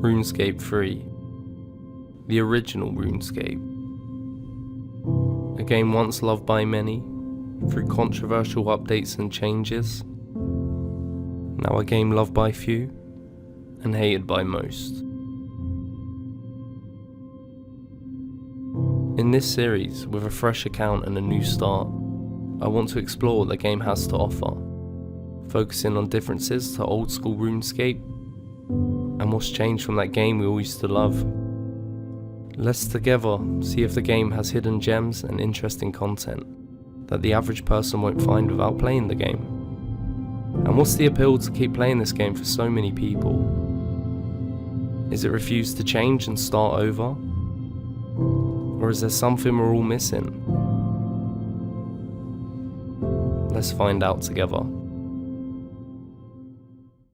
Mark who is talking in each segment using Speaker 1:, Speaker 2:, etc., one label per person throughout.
Speaker 1: RuneScape 3, the original RuneScape. A game once loved by many, through controversial updates and changes. Now a game loved by few, and hated by most. In this series, with a fresh account and a new start, I want to explore what the game has to offer, focusing on differences to old school RuneScape, and what's changed from that game we all used to love. Let's together see if the game has hidden gems and interesting content that the average person won't find without playing the game. And what's the appeal to keep playing this game for so many people? Is it refused to change and start over? Or is there something we're all missing? Let's find out together.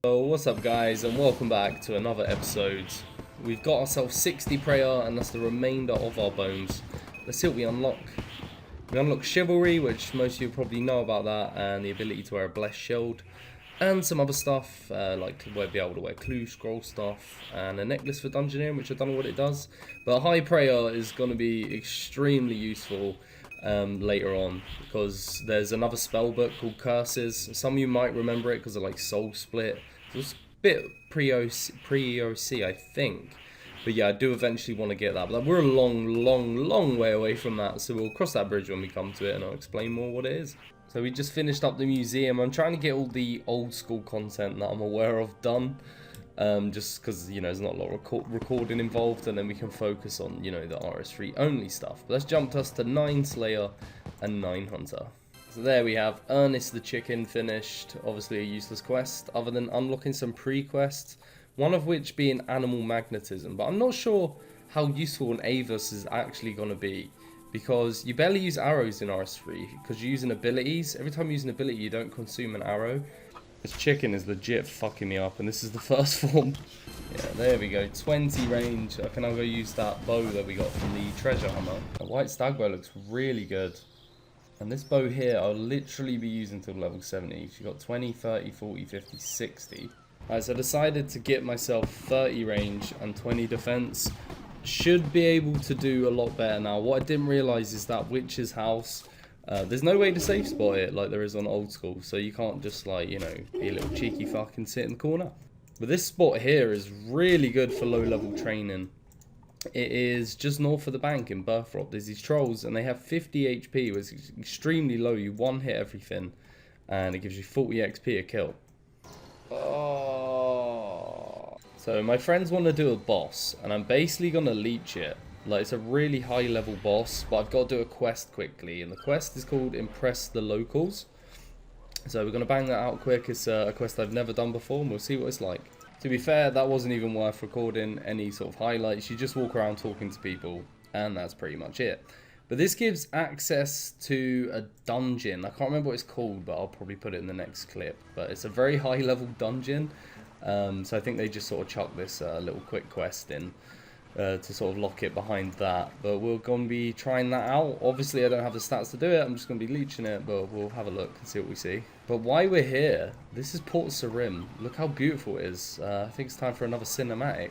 Speaker 1: So what's up guys, and welcome back to another episode. We've got ourselves 60 prayer, and that's the remainder of our bones. Let's see what we unlock. We unlock chivalry, which most of you probably know about that, and the ability to wear a blessed shield, and some other stuff like to be able to wear clue scroll stuff, and a necklace for dungeoneering, which I don't know what it does, but high prayer is going to be extremely useful later on, because there's another spell book called Curses. Some of you might remember it because of like Soul Split. It was a bit pre-EOC, I think. But yeah, I do eventually want to get that. But we're a long way away from that. So we'll cross that bridge when we come to it, and I'll explain more what it is. So we just finished up the museum. I'm trying to get all the old school content that I'm aware of done. Just because, you know, there's not a lot of recording involved. And then we can focus on, you know, the RS3 only stuff. But let's jump us to 9 Slayer and 9 Hunter. So there we have Ernest the Chicken finished. Obviously a useless quest, other than unlocking some pre-quests. One of which being Animal Magnetism. But I'm not sure how useful an Avis is actually going to be. Because you barely use arrows in RS3. Because you're using abilities. Every time you use an ability you don't consume an arrow. This chicken is legit fucking me up. And this is the first form. Yeah, there we go. 20 range. I can now go use that bow that we got from the treasure hunter. The white stag bow looks really good. And this bow here, I'll literally be using till level 70. She's got 20, 30, 40, 50, 60. Alright, so I decided to get myself 30 range and 20 defense. Should be able to do a lot better now. What I didn't realize is that Witch's house, there's no way to safe spot it like there is on Old School. So you can't just, like, you know, be a little cheeky fuck and sit in the corner. But this spot here is really good for low level training. It is just north of the bank in Birthrop. There's these trolls and they have 50 HP, which is extremely low. You one hit everything and it gives you 40 XP a kill. Oh. So my friends want to do a boss and I'm basically going to leech it. Like, it's a really high level boss, but I've got to do a quest quickly, and the quest is called Impress the Locals. So we're going to bang that out quick. It's a quest I've never done before and we'll see what it's like. To be fair, that wasn't even worth recording any sort of highlights. You just walk around talking to people, and that's pretty much it. But this gives access to a dungeon. I can't remember what it's called, but I'll probably put it in the next clip. But it's a very high level dungeon, so I think they just sort of chuck this little quick quest in to sort of lock it behind that. But we're going to be trying that out. Obviously, I don't have the stats to do it. I'm just going to be leeching it, but we'll have a look and see what we see. But while we're here, this is Port Sarim. Look how beautiful it is. I think it's time for another cinematic.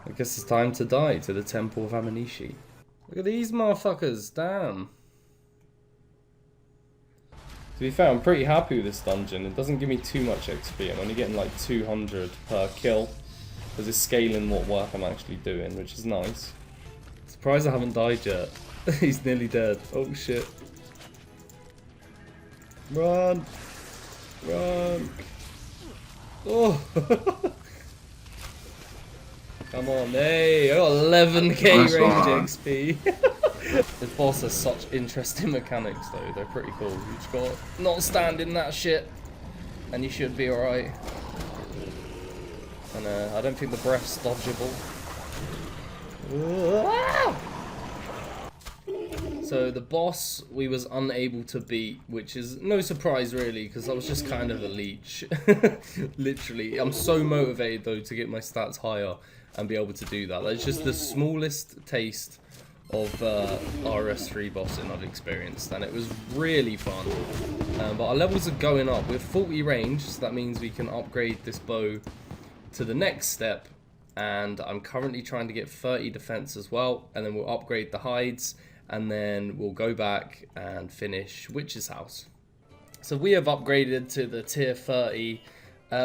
Speaker 1: I guess it's time to die to the Temple of Amanishi. Look at these motherfuckers, damn. To be fair, I'm pretty happy with this dungeon. It doesn't give me too much XP. I'm only getting like 200 per kill, because it's scaling what work I'm actually doing, which is nice. Surprised I haven't died yet. He's nearly dead. Oh shit. Run! Run! Oh! Come on, hey, I got 11k
Speaker 2: Nice
Speaker 1: range
Speaker 2: one.
Speaker 1: XP. This boss has such interesting mechanics though, they're pretty cool. You just got not stand in that shit, and you should be alright. And I don't think the breath's dodgeable. So the boss we was unable to beat, which is no surprise really, because I was just kind of a leech. Literally, I'm so motivated though to get my stats higher and be able to do that. That's just the smallest taste of RS3 bossing I've experienced, and it was really fun. But our levels are going up. We're 40 range, so that means we can upgrade this bow to the next step, and I'm currently trying to get 30 defense as well, and then we'll upgrade the hides, and then we'll go back and finish Witch's House. So we have upgraded to the tier 30.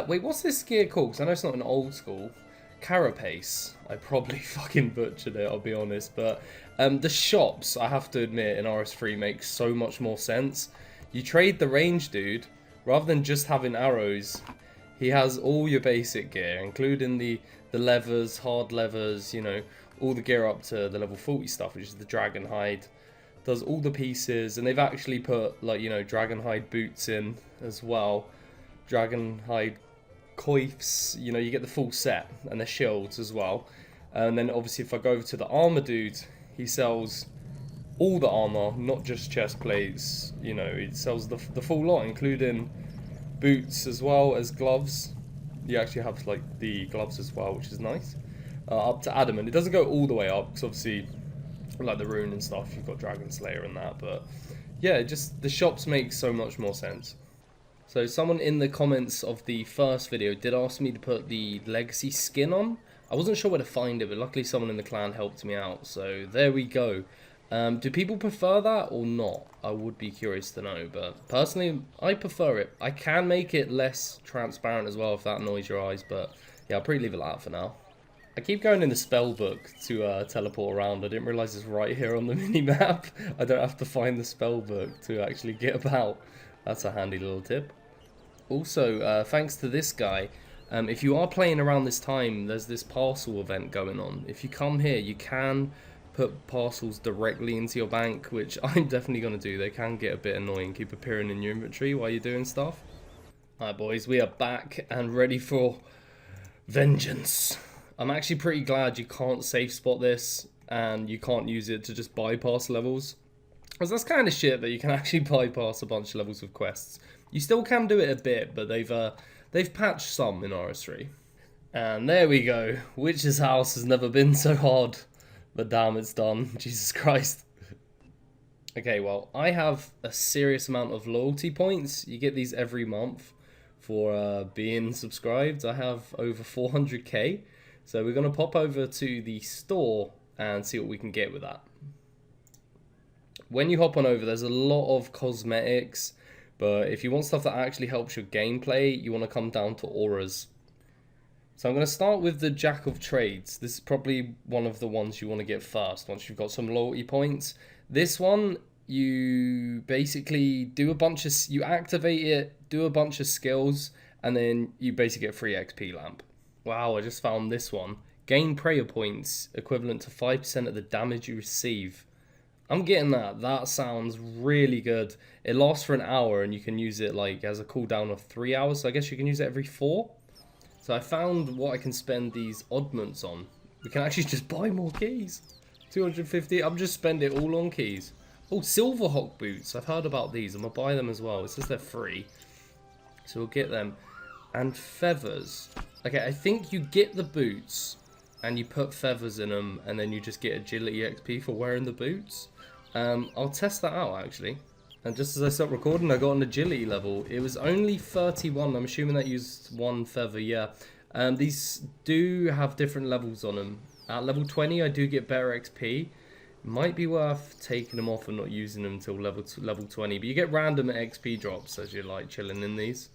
Speaker 1: Wait, what's this gear called? Because I know it's not an old school. Carapace. I probably fucking butchered it, I'll be honest. But the shops, I have to admit, in RS3 make so much more sense. You trade the range dude, rather than just having arrows, he has all your basic gear, including the levers, hard levers, you know, all the gear up to the level 40 stuff, which is the dragon hide. Does all the pieces, and they've actually put, like, you know, dragon hide boots in as well. Dragon hide coifs, you know, you get the full set, and the shields as well. And then obviously if I go over to the armor dude, he sells all the armor, not just chest plates, you know, he sells the full lot, including boots as well as gloves. You actually have like the gloves as well, which is nice. Up to adamant. It doesn't go all the way up, because obviously like the rune and stuff, you've got Dragon Slayer and that, but yeah, just the shops make so much more sense. So someone in the comments of the first video did ask me to put the legacy skin on. I wasn't sure where to find it, but luckily someone in the clan helped me out, so there we go. Do people prefer that or not? I would be curious to know, but personally I prefer it. I can make it less transparent as well if that annoys your eyes, but yeah, I'll probably leave it like that for now. I keep going in the spell book to teleport around. I didn't realise it's right here on the mini-map. I don't have to find the spell book to actually get about. That's a handy little tip. Also, thanks to this guy, if you are playing around this time, there's this parcel event going on. If you come here, you can put parcels directly into your bank, which I'm definitely going to do. They can get a bit annoying, keep appearing in your inventory while you're doing stuff. Alright boys, we are back and ready for vengeance. I'm actually pretty glad you can't safe spot this and you can't use it to just bypass levels, because that's kind of shit that you can actually bypass a bunch of levels with quests. You still can do it a bit, but they've patched some in RS3. And there we go. Witch's House has never been so hard, but damn, it's done. Jesus Christ. Okay, well, I have a serious amount of loyalty points. You get these every month for being subscribed. I have over 400k. So we're going to pop over to the store and see what we can get with that. When you hop on over, there's a lot of cosmetics, but if you want stuff that actually helps your gameplay, you want to come down to auras. So I'm going to start with the Jack of Trades. This is probably one of the ones you want to get first once you've got some loyalty points. This one, you basically do a bunch of, you activate it, do a bunch of skills, and then you basically get free XP lamp. Wow, I just found this one. Gain prayer points equivalent to 5% of the damage you receive. I'm getting that. That sounds really good. It lasts for an hour and you can use it like as a cooldown of 3 hours. So I guess you can use it every 4. So I found what I can spend these oddments on. We can actually just buy more keys. 250. I'm just spending it all on keys. Oh, Silverhawk boots. I've heard about these. I'm going to buy them as well. It says they're free. So we'll get them. And feathers. Okay, I think you get the boots and you put feathers in them and then you just get agility XP for wearing the boots. I'll test that out actually. And just as I stopped recording, I got an agility level. It was only 31. I'm assuming that used one feather, yeah. These do have different levels on them. At level 20, I do get better XP. Might be worth taking them off and not using them until level 20. But you get random XP drops as you're like chilling in these.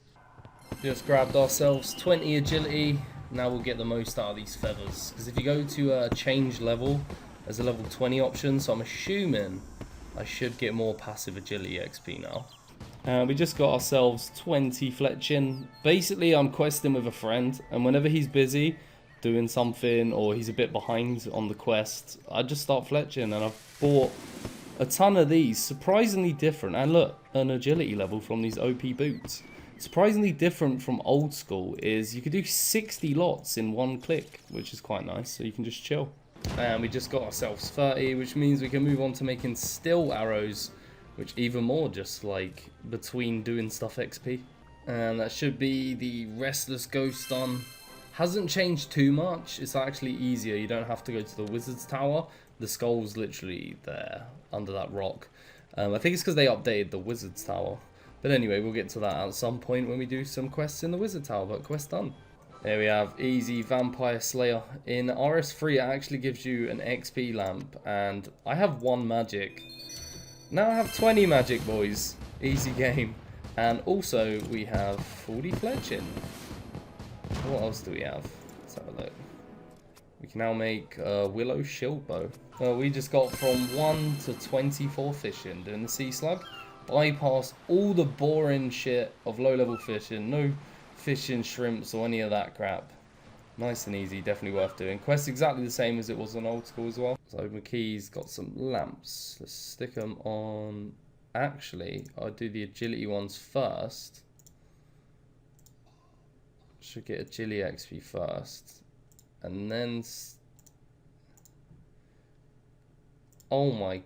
Speaker 1: Just grabbed ourselves 20 agility. Now we'll get the most out of these feathers. Because if you go to change level, there's a level 20 option. So I'm assuming I should get more passive agility XP now. We just got ourselves 20 fletching. Basically, I'm questing with a friend. And whenever he's busy, doing something or he's a bit behind on the quest, I just start fletching, and I've bought a ton of these, surprisingly different. And look, an agility level from these OP boots. Surprisingly different from old school is you could do 60 lots in one click, which is quite nice, so you can just chill. And we just got ourselves 30, which means we can move on to making still arrows, which even more just like between doing stuff XP. And that should be the Restless Ghost done. Hasn't changed too much. It's actually easier. You don't have to go to the Wizard's Tower. The skull's literally there under that rock. I think it's because they updated the Wizard's Tower. But anyway, we'll get to that at some point when we do some quests in the Wizard Tower. But quest done. There we have easy Vampire Slayer. In RS3 it actually gives you an XP lamp, and I have 1 magic. Now I have 20 magic, boys. Easy game. And also we have 40 fletching. What else do we have? Let's have a look. We can now make a Willow Shield Bow. We just got from 1 to 24 fishing doing the Sea Slug. Bypass all the boring shit of low level fishing. No fishing shrimps or any of that crap. Nice and easy, definitely worth doing. Quest exactly the same as it was on old school as well. So McKee's got some lamps. Let's stick them on. Actually, I'll do the agility ones first. Should get agility XP first. And then... Oh my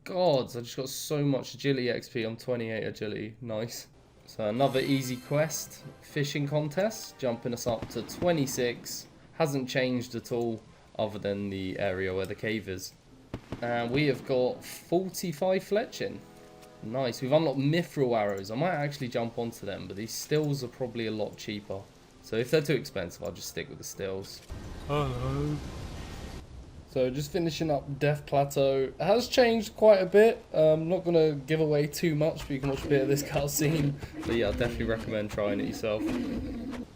Speaker 1: god, I just got so much agility XP. I'm 28 agility. Nice. So another easy quest. Fishing contest. Jumping us up to 26. Hasn't changed at all other than the area where the cave is. And we have got 45 fletching. Nice. We've unlocked mithril arrows. I might actually jump onto them, but these stills are probably a lot cheaper. So if they're too expensive, I'll just stick with the stills. Hello. So just finishing up Death Plateau. It has changed quite a bit. I'm not going to give away too much, but you can watch a bit of this cutscene. But yeah, I definitely recommend trying it yourself.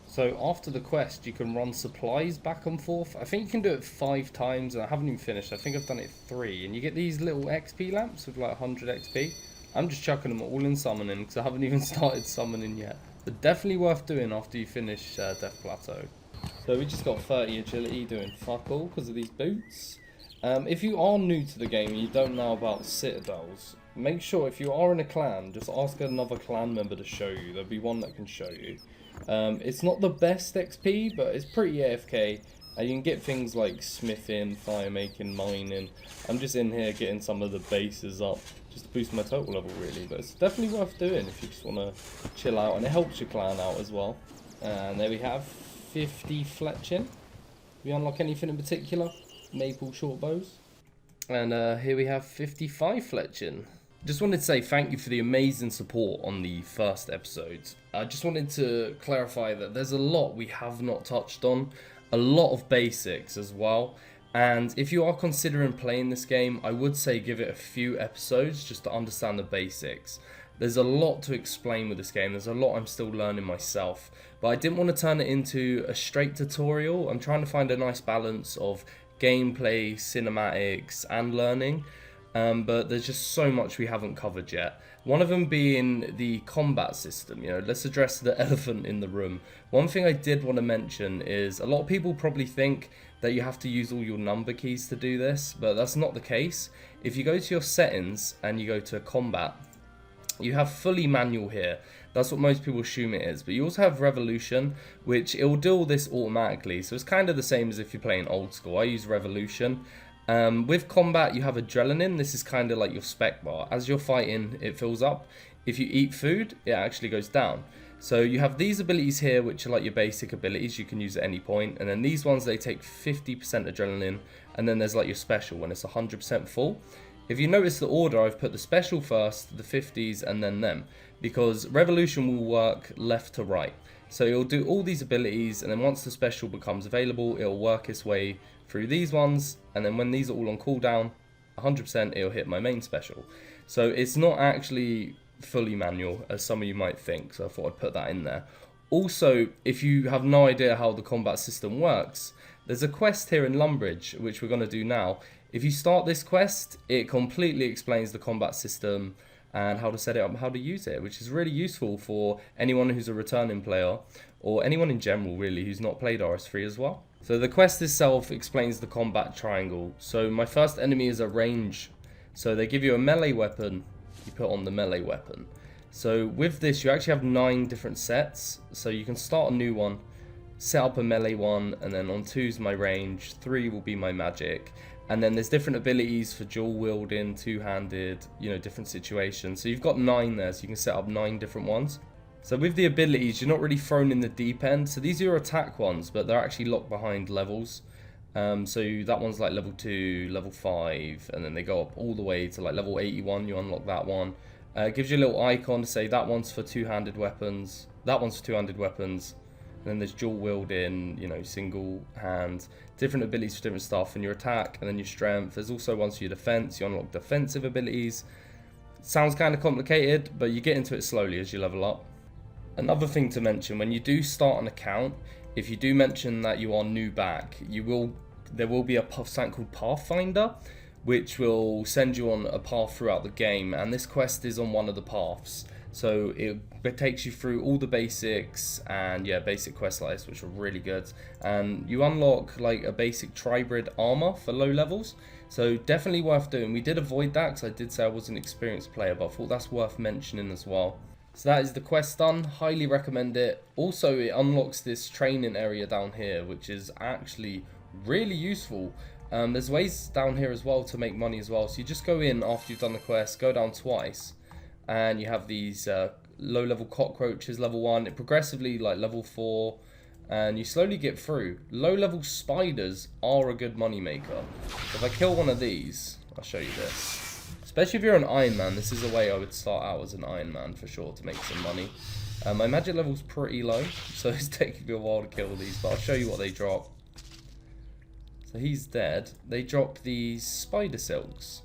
Speaker 1: So after the quest, you can run supplies back and forth. I think you can do it 5 times, and I haven't even finished. I think I've done it 3. And you get these little XP lamps with like 100 XP. I'm just chucking them all in summoning because I haven't even started summoning yet. But definitely worth doing after you finish Death Plateau. So we just got 30 agility doing fuck all because of these boots. If you are new to the game and you don't know about citadels, make sure if you are in a clan, just ask another clan member to show you. There'll be one that can show you. It's not the best XP, but it's pretty AFK. You can get things like smithing, fire making, mining. I'm just in here getting some of the bases up just to boost my total level really, but it's definitely worth doing if you just want to chill out, and it helps your clan out as well. And there we have 50 fletching. We unlock anything in particular? Maple short bows. And here we have 55 fletching. Just wanted to say thank you for the amazing support on the first episodes. I just wanted to clarify that there's a lot we have not touched on. A lot of basics as well, and if you are considering playing this game, I would say give it a few episodes just to understand the basics. There's a lot to explain with this game. There's a lot I'm still learning myself, but I didn't want to turn it into a straight tutorial. I'm trying to find a nice balance of gameplay, cinematics and learning, but there's just so much we haven't covered yet. One of them being the combat system. You know, let's address the elephant in the room. One thing I did want to mention is a lot of people probably think that you have to use all your number keys to do this, but that's not the case. If you go to your settings and you go to combat, you have fully manual here. That's what most people assume it is, but you also have revolution, which it will do all this automatically. So it's kind of the same as if you're playing old school. I use revolution. With combat, you have adrenaline. This is kind of like your spec bar. As you're fighting, it fills up. If you eat food, it actually goes down. So you have these abilities here, which are like your basic abilities. You can use at any point. And then these ones, they take 50% adrenaline. And then there's like your special when it's 100% full. If you notice the order, I've put the special first, the 50s, and then them. Because revolution will work left to right. So it'll do all these abilities, and then once the special becomes available, it'll work its way through these ones, and then when these are all on cooldown, 100% it'll hit my main special. So it's not actually fully manual, as some of you might think, so I thought I'd put that in there. Also, if you have no idea how the combat system works, there's a quest here in Lumbridge, which we're going to do now. If you start this quest, it completely explains the combat system and how to set it up and how to use it, which is really useful for anyone who's a returning player or anyone in general really who's not played RS3 as well. So the quest itself explains the combat triangle. So my first enemy is a range. So they give you a melee weapon, you put on the melee weapon. So with this you actually have 9 different sets. So you can start a new one, set up a melee one, and then on 2 is my range, 3 will be my magic. And then there's different abilities for dual wielding, two-handed, you know, different situations. So you've got 9 there, so you can set up 9 different ones. So with the abilities, you're not really thrown in the deep end. So these are your attack ones, but they're actually locked behind levels. So that one's like level 2, level 5, and then they go up all the way to like level 81, you unlock that one. It gives you a little icon to say that one's for two-handed weapons, that one's for two-handed weapons. And then there's dual wielding, you know, single hand, different abilities for different stuff, and your attack, and then your strength. There's also ones for your defense, you unlock defensive abilities. Sounds kind of complicated, but you get into it slowly as you level up. Another thing to mention, when you do start an account, if you do mention that you are new back, there will be a something called Pathfinder, which will send you on a path throughout the game, and this quest is on one of the paths. So it takes you through all the basics, and yeah, basic quest lists, which are really good. And you unlock like a basic tribrid armor for low levels, so definitely worth doing. We did avoid that because I did say I was an experienced player, but I thought that's worth mentioning as well. So that is the quest done, highly recommend it. Also, it unlocks this training area down here, which is actually really useful. There's ways down here as well to make money as well. So you just go in after you've done the quest, go down twice, and you have these low level cockroaches, level 1, it progressively like level 4, and you slowly get through. Low level spiders are a good money maker. If I kill one of these, I'll show you this. Especially if you're an Iron Man, this is a way I would start out as an Iron Man for sure to make some money. My magic level's pretty low, so it's taking me a while to kill these, but I'll show you what they drop. So he's dead. They drop these spider silks,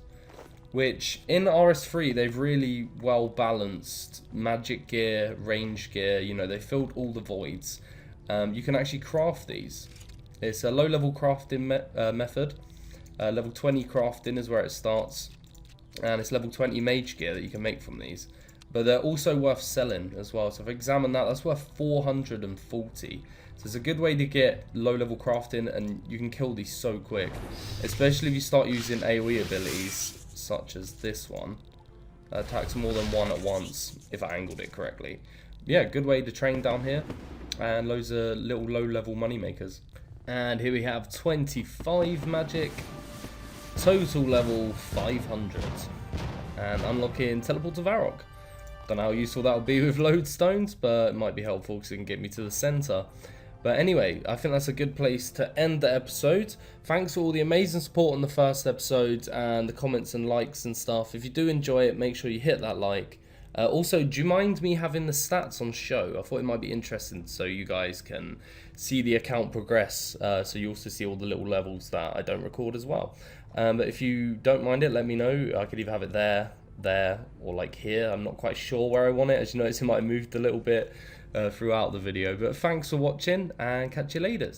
Speaker 1: which in RS3 they've really well balanced magic gear, range gear, you know, they filled all the voids. You can actually craft these. It's a low level crafting method. Level 20 crafting is where it starts. And it's level 20 mage gear that you can make from these, but they're also worth selling as well. So if I examine that, that's worth 440. So it's a good way to get low level crafting, and you can kill these so quick, especially if you start using AoE abilities such as this one that attacks more than one at once if I angled it correctly. Yeah, good way to train down here, and loads of little low level money makers. And here we have 25 magic, total level 500, and unlocking Teleport to Varrock. Don't know how useful that will be with lodestones, but it might be helpful because it can get me to the center. But anyway, I think that's a good place to end the episode. Thanks for all the amazing support on the first episode and the comments and likes and stuff. If you do enjoy it, make sure you hit that like. Also, do you mind me having the stats on show? I thought it might be interesting so you guys can see the account progress. So you also see all the little levels that I don't record as well. But if you don't mind it, let me know. I could either have it there, or like here. I'm not quite sure where I want it. As you notice, it might have moved a little bit throughout the video. But thanks for watching, and catch you later.